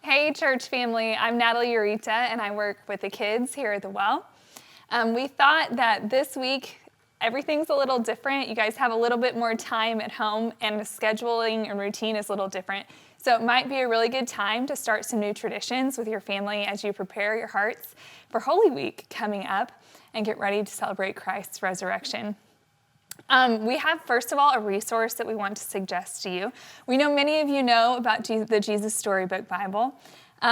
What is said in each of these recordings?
Hey, church family. I'm Natalie and I work with the kids here at the Well. We thought that this week, everything's a little different. You guys have a little bit more time at home, and the scheduling and routine is a little different. So it might be a really good time to start some new traditions with your family as you prepare your hearts for Holy Week coming up and get ready to celebrate Christ's resurrection. We have, first of all, a resource that we want to suggest to you. We know many of you know about the Jesus Storybook Bible.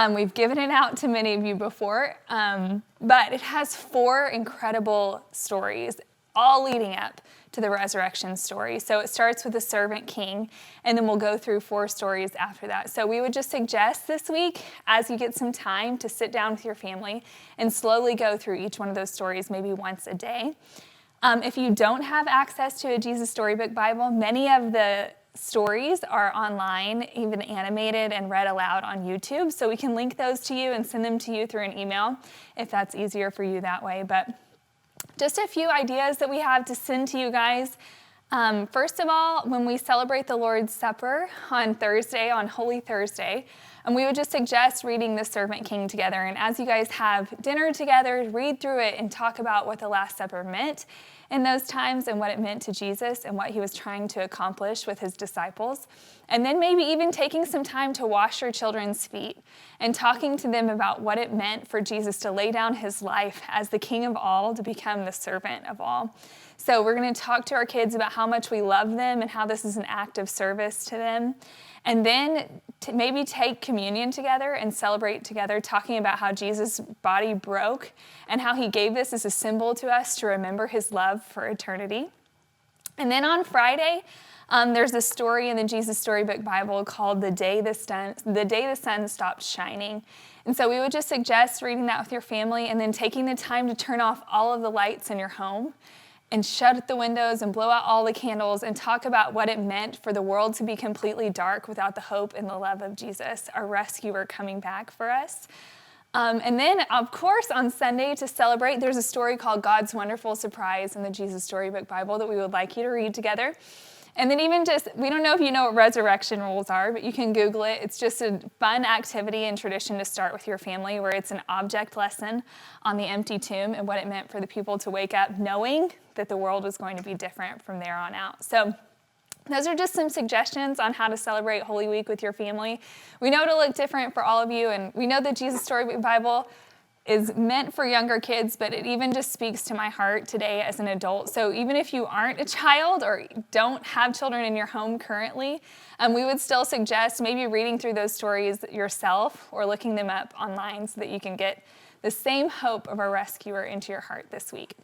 We've given it out to many of you before, but it has 4 incredible stories, all leading up to the resurrection story. So it starts with the servant king, and then we'll go through 4 stories after that. So we would just suggest this week, as you get some time, to sit down with your family and slowly go through each one of those stories, maybe once a day. If you don't have access to a Jesus Storybook Bible, many of the stories are online, even animated and read aloud on YouTube. So we can link those to you and send them to you through an email if that's easier for you that way. But just a few ideas that we have to send to you guys. First of all, when we celebrate the Lord's Supper on Thursday, on Holy Thursday, we would just suggest reading the Servant King together. And as you guys have dinner together, read through it and talk about what the Last Supper meant in those times and what it meant to Jesus and what he was trying to accomplish with his disciples. And then maybe even taking some time to wash your children's feet and talking to them about what it meant for Jesus to lay down his life as the King of all to become the servant of all. So we're going to talk to our kids about how much we love them and how this is an act of service to them. And then to maybe take communion together and celebrate together, talking about how Jesus' body broke and how he gave this as a symbol to us to remember his love for eternity. And then on Friday, there's a story in the Jesus Storybook Bible called The Day the Sun Stopped Shining. And so we would just suggest reading that with your family and then taking the time to turn off all of the lights in your home and shut the windows and blow out all the candles and talk about what it meant for the world to be completely dark without the hope and the love of Jesus, our rescuer coming back for us. And then, of course, on Sunday to celebrate, there's a story called God's Wonderful Surprise in the Jesus Storybook Bible that we would like you to read together. And then even just, we don't know if you know what resurrection rules are, but you can Google it. It's just a fun activity and tradition to start with your family where it's an object lesson on the empty tomb and what it meant for the people to wake up knowing that the world was going to be different from there on out. So those are just some suggestions on how to celebrate Holy Week with your family. We know it'll look different for all of you, and we know the Jesus Storybook Bible is meant for younger kids, but it even just speaks to my heart today as an adult. So even if you aren't a child or don't have children in your home currently, we would still suggest maybe reading through those stories yourself or looking them up online so that you can get the same hope of a rescuer into your heart this week.